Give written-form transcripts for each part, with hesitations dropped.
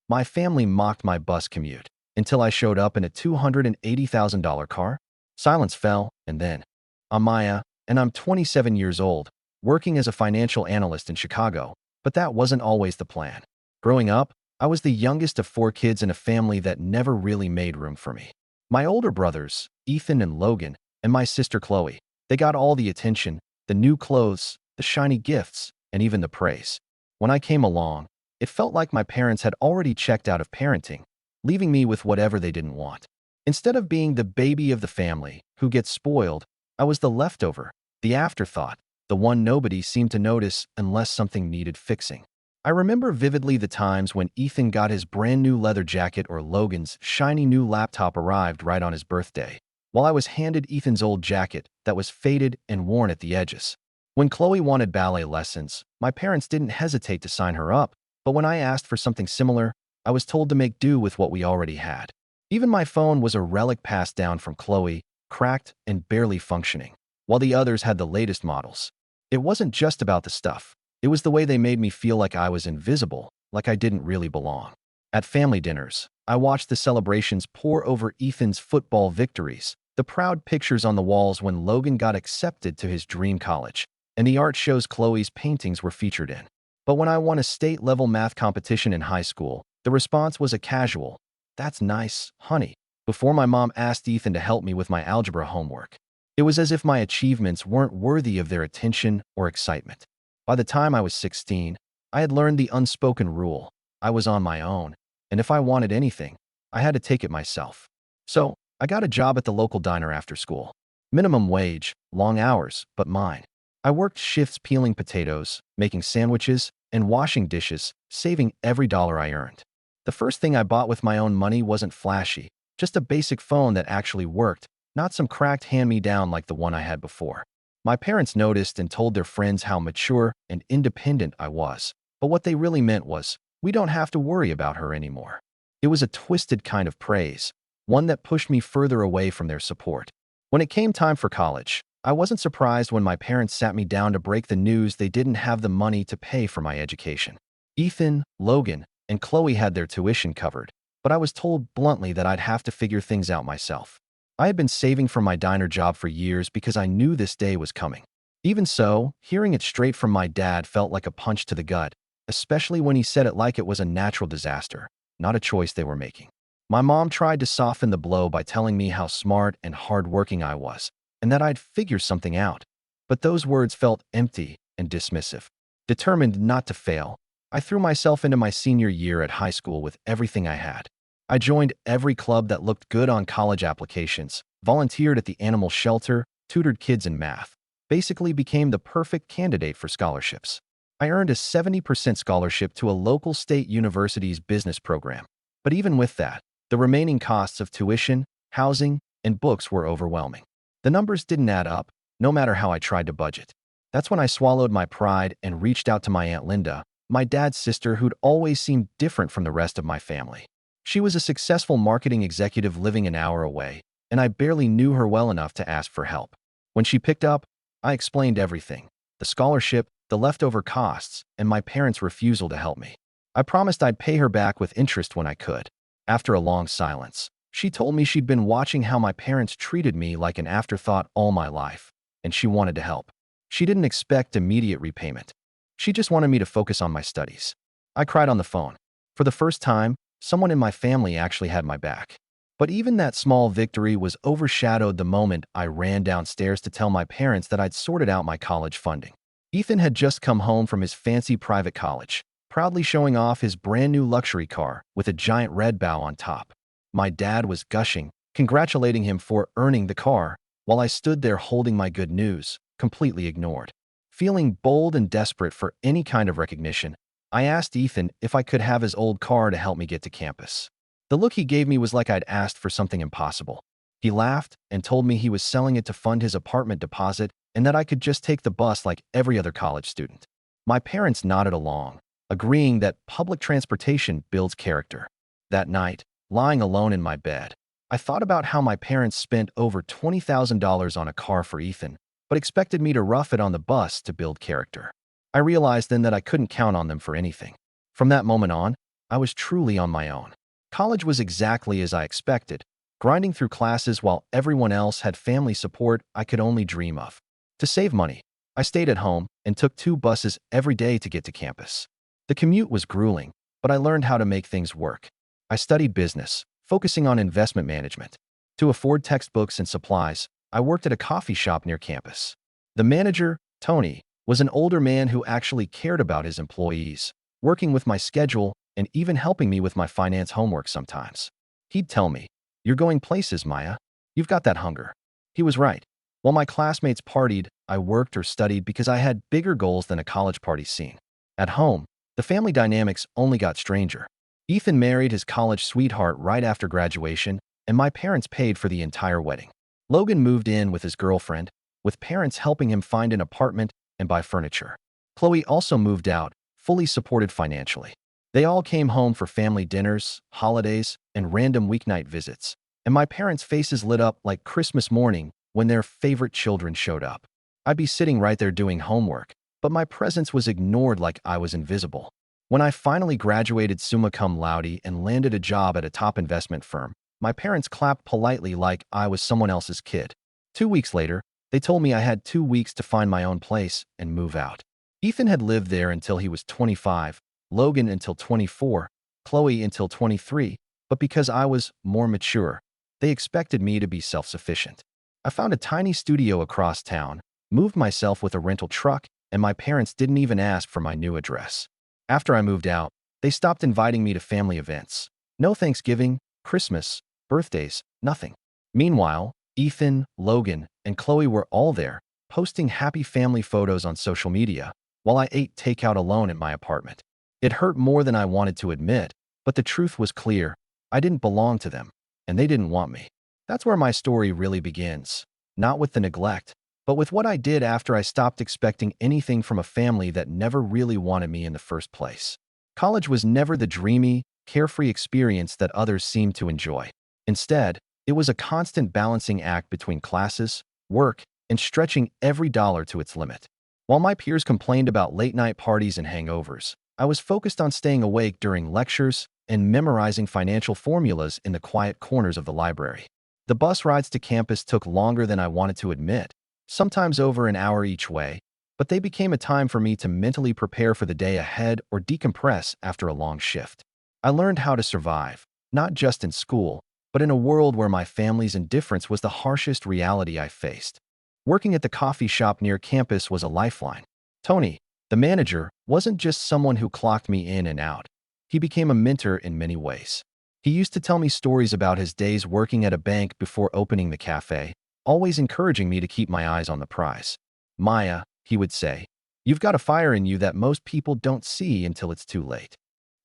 My family mocked my bus commute until I showed up in a $280,000 car. Silence fell, and then, I'm Maya, and I'm 27 years old, working as a financial analyst in Chicago, but that wasn't always the plan. Growing up, I was the youngest of four kids in a family that never really made room for me. My older brothers, Ethan and Logan, and my sister Chloe, they got all the attention, the new clothes, the shiny gifts, and even the praise. When I came along, it felt like my parents had already checked out of parenting, leaving me with whatever they didn't want. Instead of being the baby of the family who gets spoiled, I was the leftover, the afterthought, the one nobody seemed to notice unless something needed fixing. I remember vividly the times when Ethan got his brand new leather jacket or Logan's shiny new laptop arrived right on his birthday, while I was handed Ethan's old jacket that was faded and worn at the edges. When Chloe wanted ballet lessons, my parents didn't hesitate to sign her up, but when I asked for something similar, I was told to make do with what we already had. Even my phone was a relic passed down from Chloe, cracked and barely functioning, while the others had the latest models. It wasn't just about the stuff. It was the way they made me feel like I was invisible, like I didn't really belong. At family dinners, I watched the celebrations pour over Ethan's football victories, the proud pictures on the walls when Logan got accepted to his dream college, and the art shows Chloe's paintings were featured in. But when I won a state-level math competition in high school, the response was a casual, "That's nice, honey," before my mom asked Ethan to help me with my algebra homework. It was as if my achievements weren't worthy of their attention or excitement. By the time I was 16, I had learned the unspoken rule. I was on my own, and if I wanted anything, I had to take it myself. So, I got a job at the local diner after school. Minimum wage, long hours, but mine. I worked shifts peeling potatoes, making sandwiches, and washing dishes, saving every dollar I earned. The first thing I bought with my own money wasn't flashy, just a basic phone that actually worked, not some cracked hand-me-down like the one I had before. My parents noticed and told their friends how mature and independent I was, but what they really meant was, we don't have to worry about her anymore. It was a twisted kind of praise, one that pushed me further away from their support. When it came time for college, I wasn't surprised when my parents sat me down to break the news they didn't have the money to pay for my education. Ethan, Logan, and Chloe had their tuition covered, but I was told bluntly that I'd have to figure things out myself. I had been saving for my diner job for years because I knew this day was coming. Even so, hearing it straight from my dad felt like a punch to the gut, especially when he said it like it was a natural disaster, not a choice they were making. My mom tried to soften the blow by telling me how smart and hardworking I was, and that I'd figure something out. But those words felt empty and dismissive. Determined not to fail, I threw myself into my senior year at high school with everything I had. I joined every club that looked good on college applications, volunteered at the animal shelter, tutored kids in math, basically became the perfect candidate for scholarships. I earned a 70% scholarship to a local state university's business program. But even with that, the remaining costs of tuition, housing, and books were overwhelming. The numbers didn't add up, no matter how I tried to budget. That's when I swallowed my pride and reached out to my Aunt Linda, my dad's sister who'd always seemed different from the rest of my family. She was a successful marketing executive living an hour away, and I barely knew her well enough to ask for help. When she picked up, I explained everything: the scholarship, the leftover costs, and my parents' refusal to help me. I promised I'd pay her back with interest when I could. After a long silence, she told me she'd been watching how my parents treated me like an afterthought all my life, and she wanted to help. She didn't expect immediate repayment. She just wanted me to focus on my studies. I cried on the phone. For the first time, someone in my family actually had my back. But even that small victory was overshadowed the moment I ran downstairs to tell my parents that I'd sorted out my college funding. Ethan had just come home from his fancy private college, proudly showing off his brand new luxury car with a giant red bow on top. My dad was gushing, congratulating him for earning the car, while I stood there holding my good news, completely ignored. Feeling bold and desperate for any kind of recognition, I asked Ethan if I could have his old car to help me get to campus. The look he gave me was like I'd asked for something impossible. He laughed and told me he was selling it to fund his apartment deposit and that I could just take the bus like every other college student. My parents nodded along, agreeing that public transportation builds character. That night, lying alone in my bed, I thought about how my parents spent over $20,000 on a car for Ethan, but expected me to rough it on the bus to build character. I realized then that I couldn't count on them for anything. From that moment on, I was truly on my own. College was exactly as I expected, grinding through classes while everyone else had family support I could only dream of. To save money, I stayed at home and took 2 buses every day to get to campus. The commute was grueling, but I learned how to make things work. I studied business, focusing on investment management. To afford textbooks and supplies, I worked at a coffee shop near campus. The manager, Tony, was an older man who actually cared about his employees, working with my schedule and even helping me with my finance homework sometimes. He'd tell me, "You're going places, Maya. You've got that hunger." He was right. While my classmates partied, I worked or studied because I had bigger goals than a college party scene. At home, the family dynamics only got stranger. Ethan married his college sweetheart right after graduation, and my parents paid for the entire wedding. Logan moved in with his girlfriend, with parents helping him find an apartment and buy furniture. Chloe also moved out, fully supported financially. They all came home for family dinners, holidays, and random weeknight visits, and my parents' faces lit up like Christmas morning when their favorite children showed up. I'd be sitting right there doing homework, but my presence was ignored like I was invisible. When I finally graduated summa cum laude and landed a job at a top investment firm, my parents clapped politely like I was someone else's kid. 2 weeks later, they told me I had 2 weeks to find my own place and move out. Ethan had lived there until he was 25, Logan until 24, Chloe until 23, but because I was more mature, they expected me to be self-sufficient. I found a tiny studio across town, moved myself with a rental truck, and my parents didn't even ask for my new address. After I moved out, they stopped inviting me to family events. No Thanksgiving, Christmas, birthdays, nothing. Meanwhile, Ethan, Logan, and Chloe were all there, posting happy family photos on social media, while I ate takeout alone at my apartment. It hurt more than I wanted to admit, but the truth was clear. I didn't belong to them, and they didn't want me. That's where my story really begins. Not with the neglect, but with what I did after I stopped expecting anything from a family that never really wanted me in the first place. College was never the dreamy, carefree experience that others seemed to enjoy. Instead, it was a constant balancing act between classes, work, and stretching every dollar to its limit. While my peers complained about late-night parties and hangovers, I was focused on staying awake during lectures and memorizing financial formulas in the quiet corners of the library. The bus rides to campus took longer than I wanted to admit, sometimes over an hour each way, but they became a time for me to mentally prepare for the day ahead or decompress after a long shift. I learned how to survive, not just in school, but in a world where my family's indifference was the harshest reality I faced. Working at the coffee shop near campus was a lifeline. Tony, the manager, wasn't just someone who clocked me in and out. He became a mentor in many ways. He used to tell me stories about his days working at a bank before opening the cafe, always encouraging me to keep my eyes on the prize. "Maya," he would say, "you've got a fire in you that most people don't see until it's too late."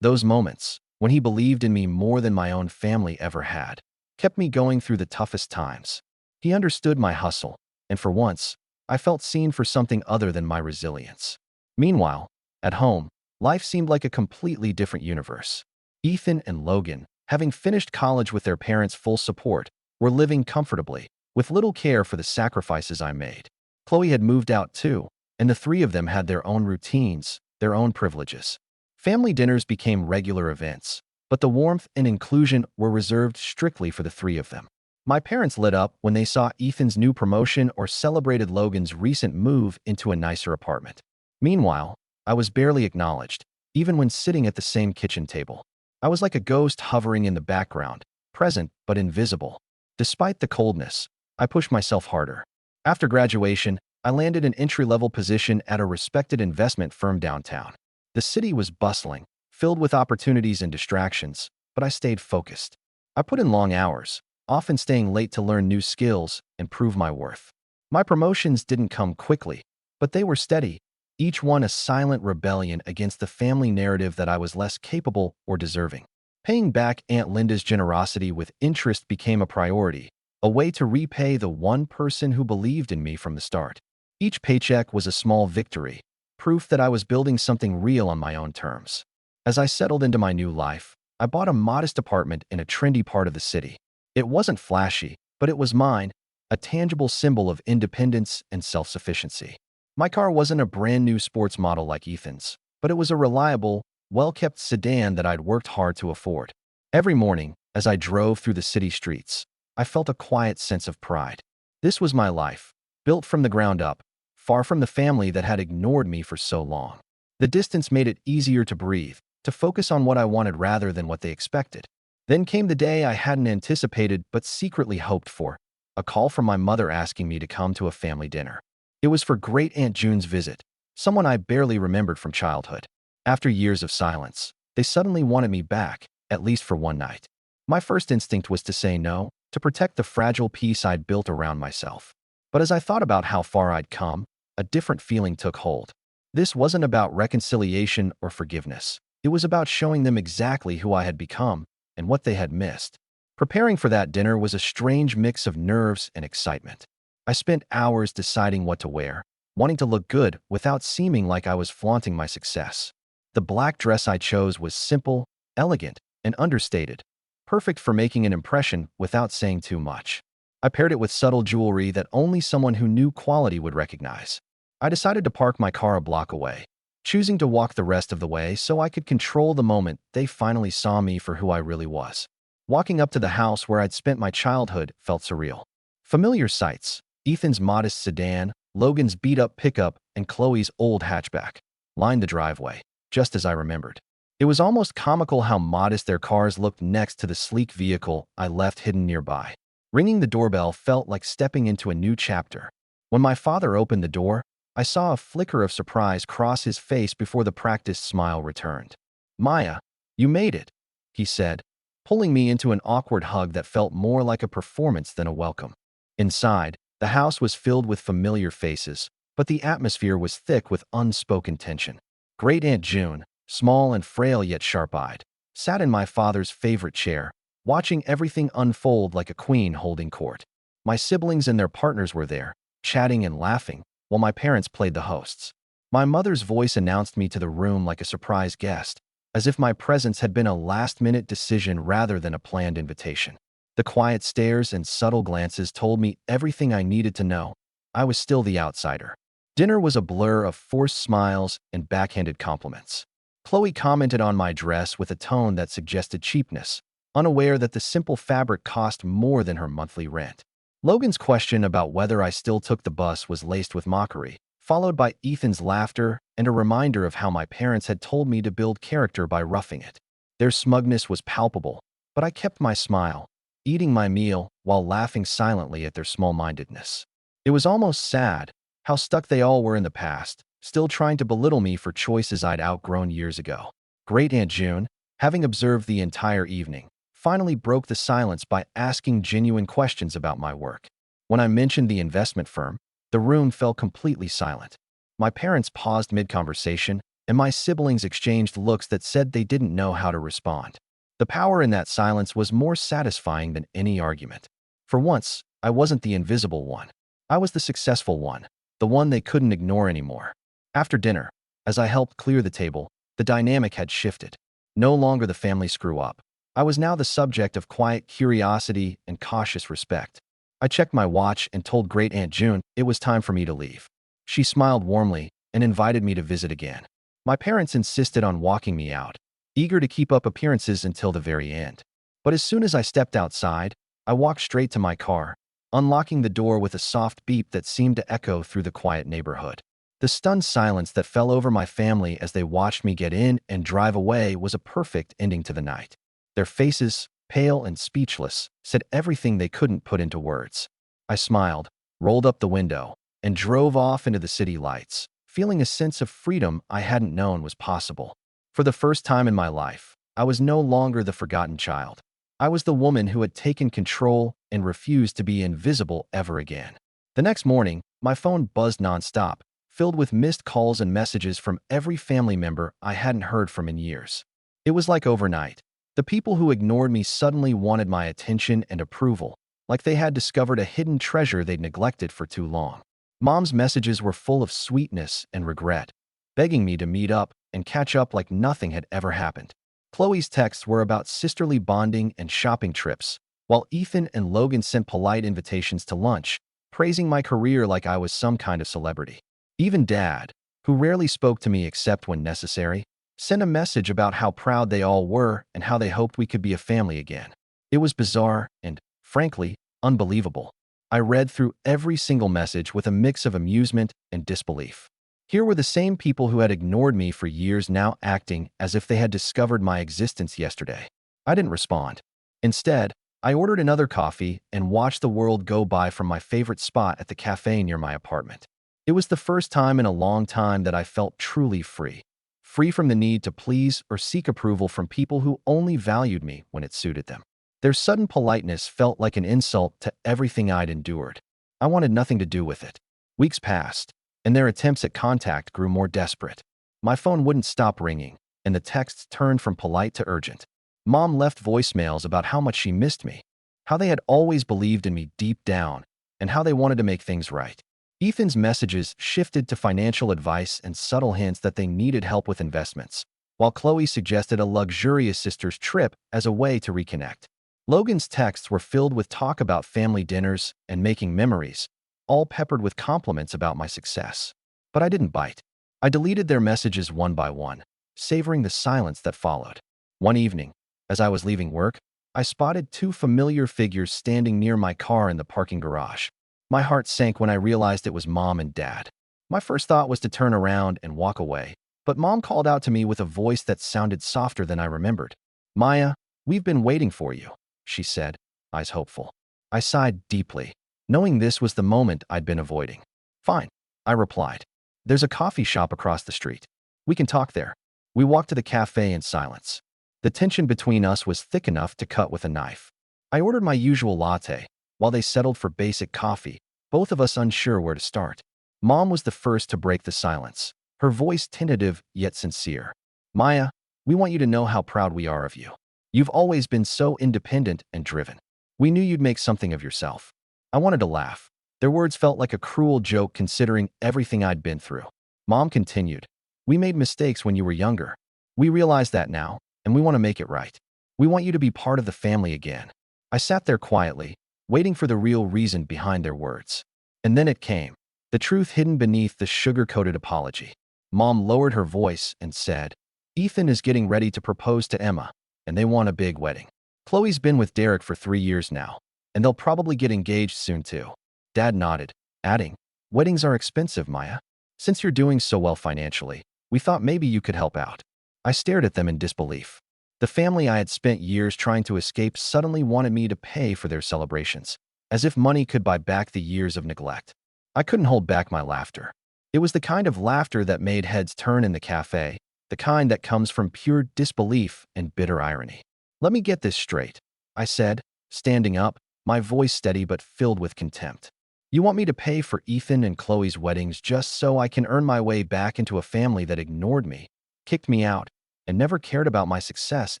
Those moments, when he believed in me more than my own family ever had, kept me going through the toughest times. He understood my hustle, and for once, I felt seen for something other than my resilience. Meanwhile, at home, life seemed like a completely different universe. Ethan and Logan, having finished college with their parents' full support, were living comfortably, with little care for the sacrifices I made. Chloe had moved out too, and the three of them had their own routines, their own privileges. Family dinners became regular events, but the warmth and inclusion were reserved strictly for the three of them. My parents lit up when they saw Ethan's new promotion or celebrated Logan's recent move into a nicer apartment. Meanwhile, I was barely acknowledged, even when sitting at the same kitchen table. I was like a ghost hovering in the background, present but invisible. Despite the coldness, I pushed myself harder. After graduation, I landed an entry-level position at a respected investment firm downtown. The city was bustling, filled with opportunities and distractions, but I stayed focused. I put in long hours, often staying late to learn new skills and prove my worth. My promotions didn't come quickly, but they were steady, each one a silent rebellion against the family narrative that I was less capable or deserving. Paying back Aunt Linda's generosity with interest became a priority, a way to repay the one person who believed in me from the start. Each paycheck was a small victory, proof that I was building something real on my own terms. As I settled into my new life, I bought a modest apartment in a trendy part of the city. It wasn't flashy, but it was mine, a tangible symbol of independence and self-sufficiency. My car wasn't a brand new sports model like Ethan's, but it was a reliable, well-kept sedan that I'd worked hard to afford. Every morning, as I drove through the city streets, I felt a quiet sense of pride. This was my life, built from the ground up, far from the family that had ignored me for so long. The distance made it easier to breathe, to focus on what I wanted rather than what they expected. Then came the day I hadn't anticipated but secretly hoped for, a call from my mother asking me to come to a family dinner. It was for Great Aunt June's visit, someone I barely remembered from childhood. After years of silence, they suddenly wanted me back, at least for one night. My first instinct was to say no, to protect the fragile peace I'd built around myself. But as I thought about how far I'd come, a different feeling took hold. This wasn't about reconciliation or forgiveness. It was about showing them exactly who I had become and what they had missed. Preparing for that dinner was a strange mix of nerves and excitement. I spent hours deciding what to wear, wanting to look good without seeming like I was flaunting my success. The black dress I chose was simple, elegant, and understated, perfect for making an impression without saying too much. I paired it with subtle jewelry that only someone who knew quality would recognize. I decided to park my car a block away, choosing to walk the rest of the way so I could control the moment they finally saw me for who I really was. Walking up to the house where I'd spent my childhood felt surreal. Familiar sights, Ethan's modest sedan, Logan's beat-up pickup, and Chloe's old hatchback, lined the driveway, just as I remembered. It was almost comical how modest their cars looked next to the sleek vehicle I left hidden nearby. Ringing the doorbell felt like stepping into a new chapter. When my father opened the door, I saw a flicker of surprise cross his face before the practiced smile returned. "Maya, you made it," he said, pulling me into an awkward hug that felt more like a performance than a welcome. Inside, the house was filled with familiar faces, but the atmosphere was thick with unspoken tension. Great Aunt June, small and frail yet sharp-eyed, sat in my father's favorite chair, watching everything unfold like a queen holding court. My siblings and their partners were there, chatting and laughing, while my parents played the hosts. My mother's voice announced me to the room like a surprise guest, as if my presence had been a last-minute decision rather than a planned invitation. The quiet stares and subtle glances told me everything I needed to know. I was still the outsider. Dinner was a blur of forced smiles and backhanded compliments. Chloe commented on my dress with a tone that suggested cheapness, unaware that the simple fabric cost more than her monthly rent. Logan's question about whether I still took the bus was laced with mockery, followed by Ethan's laughter and a reminder of how my parents had told me to build character by roughing it. Their smugness was palpable, but I kept my smile, eating my meal while laughing silently at their small-mindedness. It was almost sad how stuck they all were in the past, still trying to belittle me for choices I'd outgrown years ago. Great Aunt June, having observed the entire evening, finally broke the silence by asking genuine questions about my work. When I mentioned the investment firm, the room fell completely silent. My parents paused mid-conversation, and my siblings exchanged looks that said they didn't know how to respond. The power in that silence was more satisfying than any argument. For once, I wasn't the invisible one. I was the successful one, the one they couldn't ignore anymore. After dinner, as I helped clear the table, the dynamic had shifted. No longer the family screw-up. I was now the subject of quiet curiosity and cautious respect. I checked my watch and told Great Aunt June it was time for me to leave. She smiled warmly and invited me to visit again. My parents insisted on walking me out, eager to keep up appearances until the very end. But as soon as I stepped outside, I walked straight to my car, unlocking the door with a soft beep that seemed to echo through the quiet neighborhood. The stunned silence that fell over my family as they watched me get in and drive away was a perfect ending to the night. Their faces, pale and speechless, said everything they couldn't put into words. I smiled, rolled up the window, and drove off into the city lights, feeling a sense of freedom I hadn't known was possible. For the first time in my life, I was no longer the forgotten child. I was the woman who had taken control and refused to be invisible ever again. The next morning, my phone buzzed nonstop, filled with missed calls and messages from every family member I hadn't heard from in years. It was like overnight. The people who ignored me suddenly wanted my attention and approval, like they had discovered a hidden treasure they'd neglected for too long. Mom's messages were full of sweetness and regret, begging me to meet up and catch up like nothing had ever happened. Chloe's texts were about sisterly bonding and shopping trips, while Ethan and Logan sent polite invitations to lunch, praising my career like I was some kind of celebrity. Even Dad, who rarely spoke to me except when necessary, sent a message about how proud they all were and how they hoped we could be a family again. It was bizarre and, frankly, unbelievable. I read through every single message with a mix of amusement and disbelief. Here were the same people who had ignored me for years now acting as if they had discovered my existence yesterday. I didn't respond. Instead, I ordered another coffee and watched the world go by from my favorite spot at the cafe near my apartment. It was the first time in a long time that I felt truly free. Free from the need to please or seek approval from people who only valued me when it suited them. Their sudden politeness felt like an insult to everything I'd endured. I wanted nothing to do with it. Weeks passed, and their attempts at contact grew more desperate. My phone wouldn't stop ringing, and the texts turned from polite to urgent. Mom left voicemails about how much she missed me, how they had always believed in me deep down, and how they wanted to make things right. Ethan's messages shifted to financial advice and subtle hints that they needed help with investments, while Chloe suggested a luxurious sister's trip as a way to reconnect. Logan's texts were filled with talk about family dinners and making memories, all peppered with compliments about my success. But I didn't bite. I deleted their messages one by one, savoring the silence that followed. One evening, as I was leaving work, I spotted two familiar figures standing near my car in the parking garage. My heart sank when I realized it was Mom and Dad. My first thought was to turn around and walk away, but Mom called out to me with a voice that sounded softer than I remembered. "Maya, we've been waiting for you," she said, eyes hopeful. I sighed deeply, knowing this was the moment I'd been avoiding. "Fine," I replied. "There's a coffee shop across the street. We can talk there." We walked to the cafe in silence. The tension between us was thick enough to cut with a knife. I ordered my usual latte, while they settled for basic coffee, both of us unsure where to start. Mom was the first to break the silence, her voice tentative yet sincere. "Maya, we want you to know how proud we are of you. You've always been so independent and driven. We knew you'd make something of yourself." I wanted to laugh. Their words felt like a cruel joke considering everything I'd been through. Mom continued, "We made mistakes when you were younger. We realize that now, and we want to make it right. We want you to be part of the family again." I sat there quietly, waiting for the real reason behind their words. And then it came, the truth hidden beneath the sugar-coated apology. Mom lowered her voice and said, "Ethan is getting ready to propose to Emma, and they want a big wedding. Chloe's been with Derek for 3 years now, and they'll probably get engaged soon too." Dad nodded, adding, "Weddings are expensive, Maya. Since you're doing so well financially, we thought maybe you could help out." I stared at them in disbelief. The family I had spent years trying to escape suddenly wanted me to pay for their celebrations, as if money could buy back the years of neglect. I couldn't hold back my laughter. It was the kind of laughter that made heads turn in the cafe, the kind that comes from pure disbelief and bitter irony. "Let me get this straight," I said, standing up, my voice steady but filled with contempt. "You want me to pay for Ethan and Chloe's weddings just so I can earn my way back into a family that ignored me, kicked me out, and never cared about my success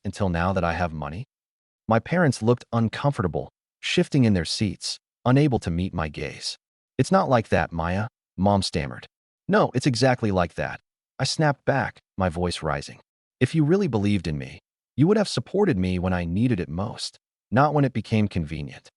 until now that I have money?" My parents looked uncomfortable, shifting in their seats, unable to meet my gaze. "It's not like that, Maya," Mom stammered. "No, it's exactly like that." I snapped back, my voice rising. "If you really believed in me, you would have supported me when I needed it most, not when it became convenient."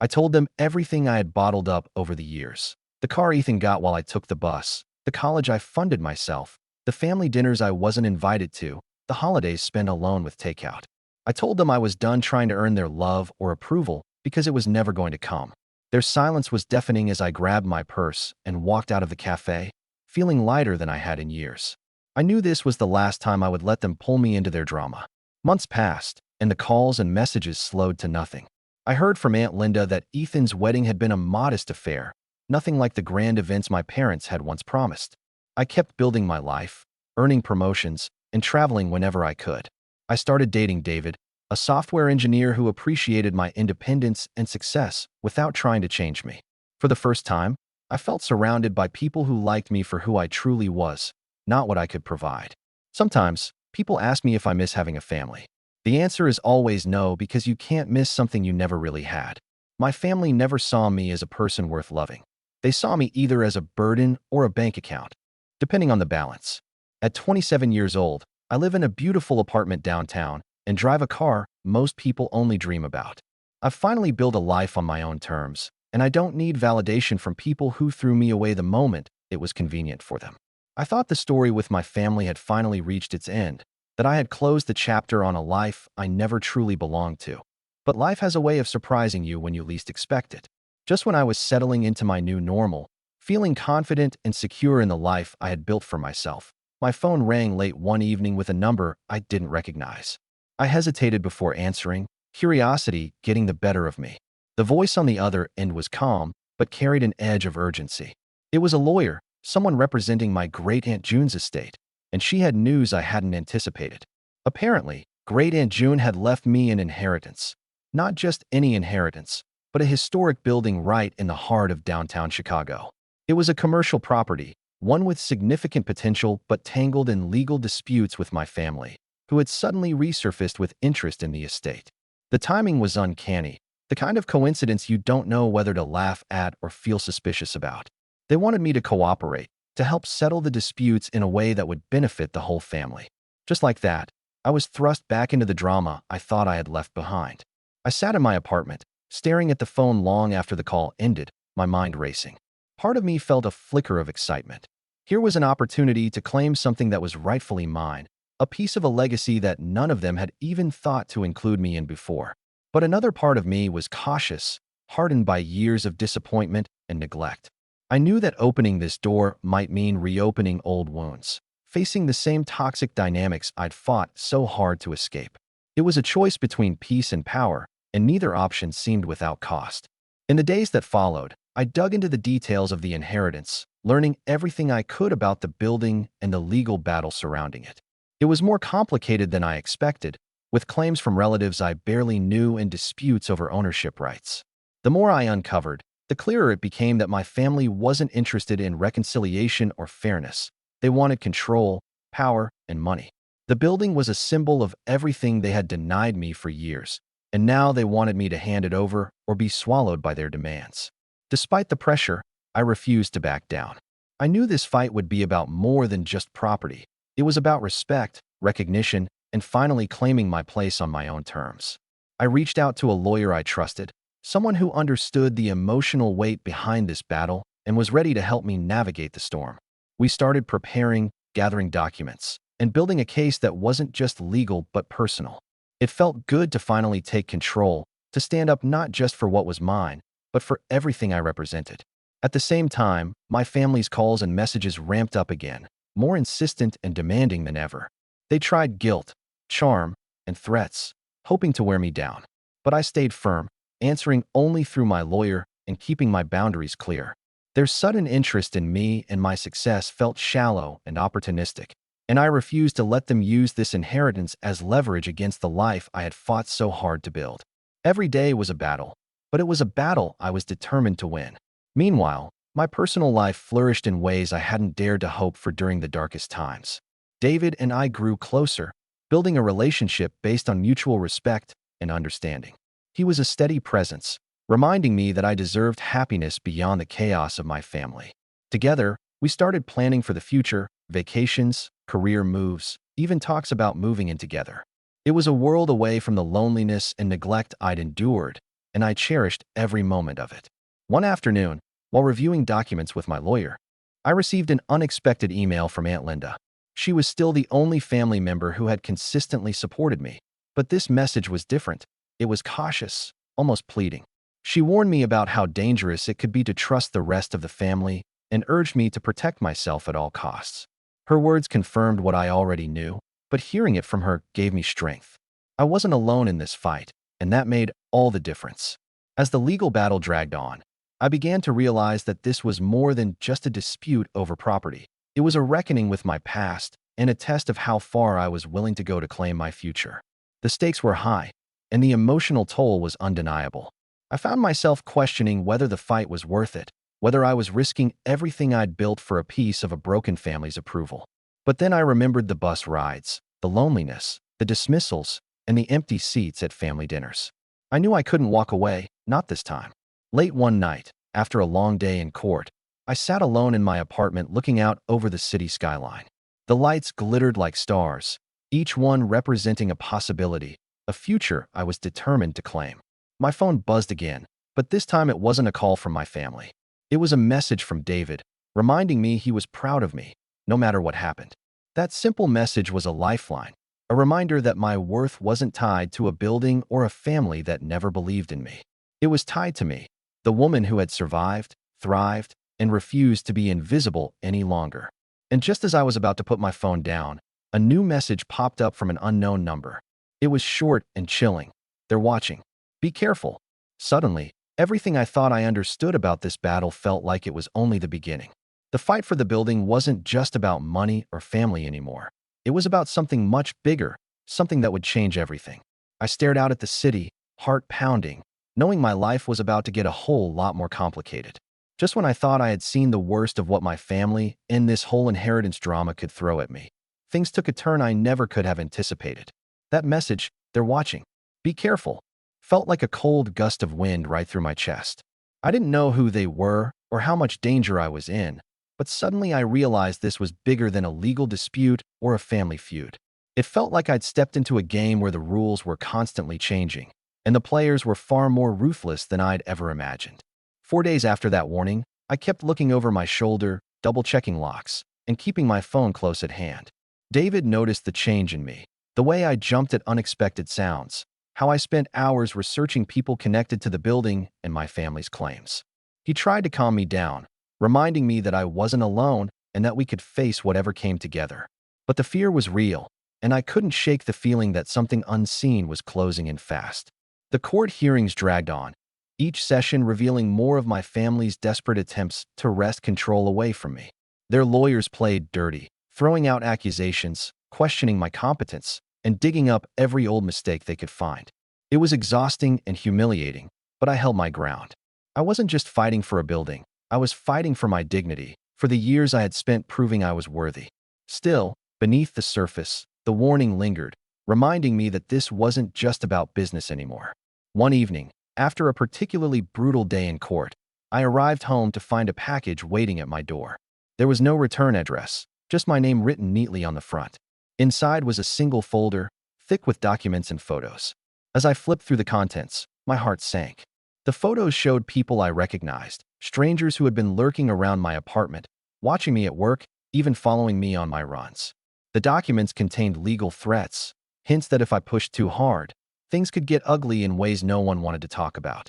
I told them everything I had bottled up over the years. The car Ethan got while I took the bus, the college I funded myself, the family dinners I wasn't invited to, the holidays spent alone with takeout. I told them I was done trying to earn their love or approval because it was never going to come. Their silence was deafening as I grabbed my purse and walked out of the cafe, feeling lighter than I had in years. I knew this was the last time I would let them pull me into their drama. Months passed, and the calls and messages slowed to nothing. I heard from Aunt Linda that Ethan's wedding had been a modest affair, nothing like the grand events my parents had once promised. I kept building my life, earning promotions, and traveling whenever I could. I started dating David, a software engineer who appreciated my independence and success without trying to change me. For the first time, I felt surrounded by people who liked me for who I truly was, not what I could provide. Sometimes, people ask me if I miss having a family. The answer is always no, because you can't miss something you never really had. My family never saw me as a person worth loving. They saw me either as a burden or a bank account, depending on the balance. At 27 years old, I live in a beautiful apartment downtown and drive a car most people only dream about. I've finally built a life on my own terms, and I don't need validation from people who threw me away the moment it was convenient for them. I thought the story with my family had finally reached its end, that I had closed the chapter on a life I never truly belonged to. But life has a way of surprising you when you least expect it. Just when I was settling into my new normal, feeling confident and secure in the life I had built for myself, my phone rang late one evening with a number I didn't recognize. I hesitated before answering, curiosity getting the better of me. The voice on the other end was calm, but carried an edge of urgency. It was a lawyer, someone representing my great-aunt June's estate, and she had news I hadn't anticipated. Apparently, great-aunt June had left me an inheritance. Not just any inheritance, but a historic building right in the heart of downtown Chicago. It was a commercial property, one with significant potential but tangled in legal disputes with my family, who had suddenly resurfaced with interest in the estate. The timing was uncanny, the kind of coincidence you don't know whether to laugh at or feel suspicious about. They wanted me to cooperate, to help settle the disputes in a way that would benefit the whole family. Just like that, I was thrust back into the drama I thought I had left behind. I sat in my apartment, staring at the phone long after the call ended, my mind racing. Part of me felt a flicker of excitement. Here was an opportunity to claim something that was rightfully mine, a piece of a legacy that none of them had even thought to include me in before. But another part of me was cautious, hardened by years of disappointment and neglect. I knew that opening this door might mean reopening old wounds, facing the same toxic dynamics I'd fought so hard to escape. It was a choice between peace and power, and neither option seemed without cost. In the days that followed, I dug into the details of the inheritance, learning everything I could about the building and the legal battle surrounding it. It was more complicated than I expected, with claims from relatives I barely knew and disputes over ownership rights. The more I uncovered, the clearer it became that my family wasn't interested in reconciliation or fairness. They wanted control, power, and money. The building was a symbol of everything they had denied me for years, and now they wanted me to hand it over or be swallowed by their demands. Despite the pressure, I refused to back down. I knew this fight would be about more than just property. It was about respect, recognition, and finally claiming my place on my own terms. I reached out to a lawyer I trusted, someone who understood the emotional weight behind this battle and was ready to help me navigate the storm. We started preparing, gathering documents, and building a case that wasn't just legal but personal. It felt good to finally take control, to stand up not just for what was mine, but for everything I represented. At the same time, my family's calls and messages ramped up again, more insistent and demanding than ever. They tried guilt, charm, and threats, hoping to wear me down. But I stayed firm, answering only through my lawyer and keeping my boundaries clear. Their sudden interest in me and my success felt shallow and opportunistic, and I refused to let them use this inheritance as leverage against the life I had fought so hard to build. Every day was a battle, but it was a battle I was determined to win. Meanwhile, my personal life flourished in ways I hadn't dared to hope for during the darkest times. David and I grew closer, building a relationship based on mutual respect and understanding. He was a steady presence, reminding me that I deserved happiness beyond the chaos of my family. Together, we started planning for the future, vacations, career moves, even talks about moving in together. It was a world away from the loneliness and neglect I'd endured, and I cherished every moment of it. One afternoon, while reviewing documents with my lawyer, I received an unexpected email from Aunt Linda. She was still the only family member who had consistently supported me, but this message was different. It was cautious, almost pleading. She warned me about how dangerous it could be to trust the rest of the family and urged me to protect myself at all costs. Her words confirmed what I already knew, but hearing it from her gave me strength. I wasn't alone in this fight, and that made all the difference. As the legal battle dragged on, I began to realize that this was more than just a dispute over property. It was a reckoning with my past and a test of how far I was willing to go to claim my future. The stakes were high, and the emotional toll was undeniable. I found myself questioning whether the fight was worth it, whether I was risking everything I'd built for a piece of a broken family's approval. But then I remembered the bus rides, the loneliness, the dismissals, and the empty seats at family dinners. I knew I couldn't walk away, not this time. Late one night, after a long day in court, I sat alone in my apartment looking out over the city skyline. The lights glittered like stars, each one representing a possibility, a future I was determined to claim. My phone buzzed again, but this time it wasn't a call from my family. It was a message from David, reminding me he was proud of me, no matter what happened. That simple message was a lifeline, a reminder that my worth wasn't tied to a building or a family that never believed in me. It was tied to me, the woman who had survived, thrived, and refused to be invisible any longer. And just as I was about to put my phone down, a new message popped up from an unknown number. It was short and chilling. "They're watching. Be careful." Suddenly, everything I thought I understood about this battle felt like it was only the beginning. The fight for the building wasn't just about money or family anymore. It was about something much bigger, something that would change everything. I stared out at the city, heart pounding, knowing my life was about to get a whole lot more complicated. Just when I thought I had seen the worst of what my family and this whole inheritance drama could throw at me, things took a turn I never could have anticipated. That message, "They're watching. Be careful," felt like a cold gust of wind right through my chest. I didn't know who they were or how much danger I was in, but suddenly I realized this was bigger than a legal dispute or a family feud. It felt like I'd stepped into a game where the rules were constantly changing, and the players were far more ruthless than I'd ever imagined. 4 days after that warning, I kept looking over my shoulder, double-checking locks, and keeping my phone close at hand. David noticed the change in me, the way I jumped at unexpected sounds, how I spent hours researching people connected to the building and my family's claims. He tried to calm me down, reminding me that I wasn't alone and that we could face whatever came together. But the fear was real, and I couldn't shake the feeling that something unseen was closing in fast. The court hearings dragged on, each session revealing more of my family's desperate attempts to wrest control away from me. Their lawyers played dirty, throwing out accusations, questioning my competence, and digging up every old mistake they could find. It was exhausting and humiliating, but I held my ground. I wasn't just fighting for a building. I was fighting for my dignity, for the years I had spent proving I was worthy. Still, beneath the surface, the warning lingered, reminding me that this wasn't just about business anymore. One evening, after a particularly brutal day in court, I arrived home to find a package waiting at my door. There was no return address, just my name written neatly on the front. Inside was a single folder, thick with documents and photos. As I flipped through the contents, my heart sank. The photos showed people I recognized, strangers who had been lurking around my apartment, watching me at work, even following me on my runs. The documents contained legal threats, hints that if I pushed too hard, things could get ugly in ways no one wanted to talk about.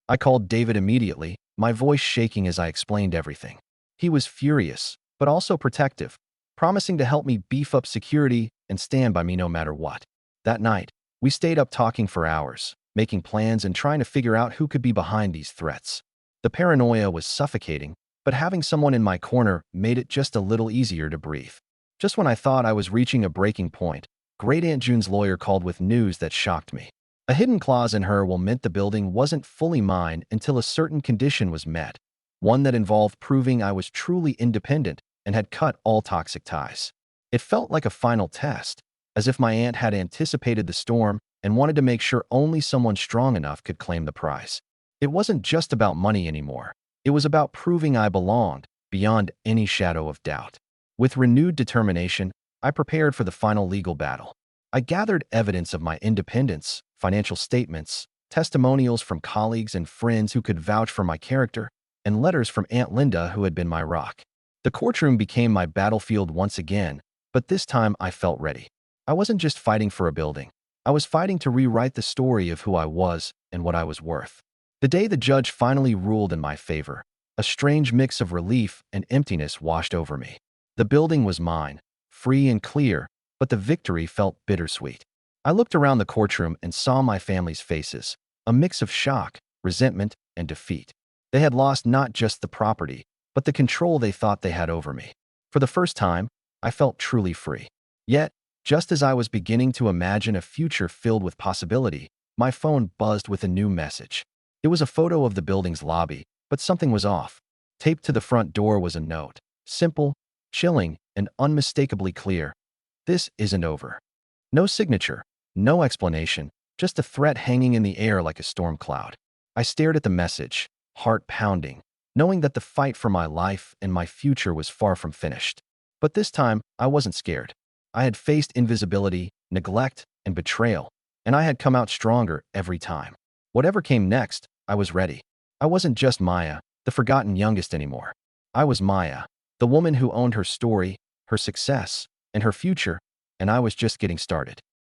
I called David immediately, my voice shaking as I explained everything. He was furious, but also protective, promising to help me beef up security and stand by me no matter what. That night, we stayed up talking for hours, making plans and trying to figure out who could be behind these threats. The paranoia was suffocating, but having someone in my corner made it just a little easier to breathe. Just when I thought I was reaching a breaking point, Great Aunt June's lawyer called with news that shocked me. A hidden clause in her will meant the building wasn't fully mine until a certain condition was met, one that involved proving I was truly independent and had cut all toxic ties. It felt like a final test, as if my aunt had anticipated the storm and wanted to make sure only someone strong enough could claim the prize. It wasn't just about money anymore. It was about proving I belonged, beyond any shadow of doubt. With renewed determination, I prepared for the final legal battle. I gathered evidence of my independence, financial statements, testimonials from colleagues and friends who could vouch for my character, and letters from Aunt Linda who had been my rock. The courtroom became my battlefield once again, but this time I felt ready. I wasn't just fighting for a building. I was fighting to rewrite the story of who I was and what I was worth. The day the judge finally ruled in my favor, a strange mix of relief and emptiness washed over me. The building was mine, free and clear, but the victory felt bittersweet. I looked around the courtroom and saw my family's faces, a mix of shock, resentment, and defeat. They had lost not just the property, but the control they thought they had over me. For the first time, I felt truly free. Yet, just as I was beginning to imagine a future filled with possibility, my phone buzzed with a new message. It was a photo of the building's lobby, but something was off. Taped to the front door was a note, simple, chilling, and unmistakably clear. "This isn't over." No signature, no explanation, just a threat hanging in the air like a storm cloud. I stared at the message, heart pounding, knowing that the fight for my life and my future was far from finished. But this time, I wasn't scared. I had faced invisibility, neglect, and betrayal, and I had come out stronger every time. Whatever came next, I was ready. I wasn't just Maya, the forgotten youngest anymore. I was Maya, the woman who owned her story, her success, and her future, and I was just getting started.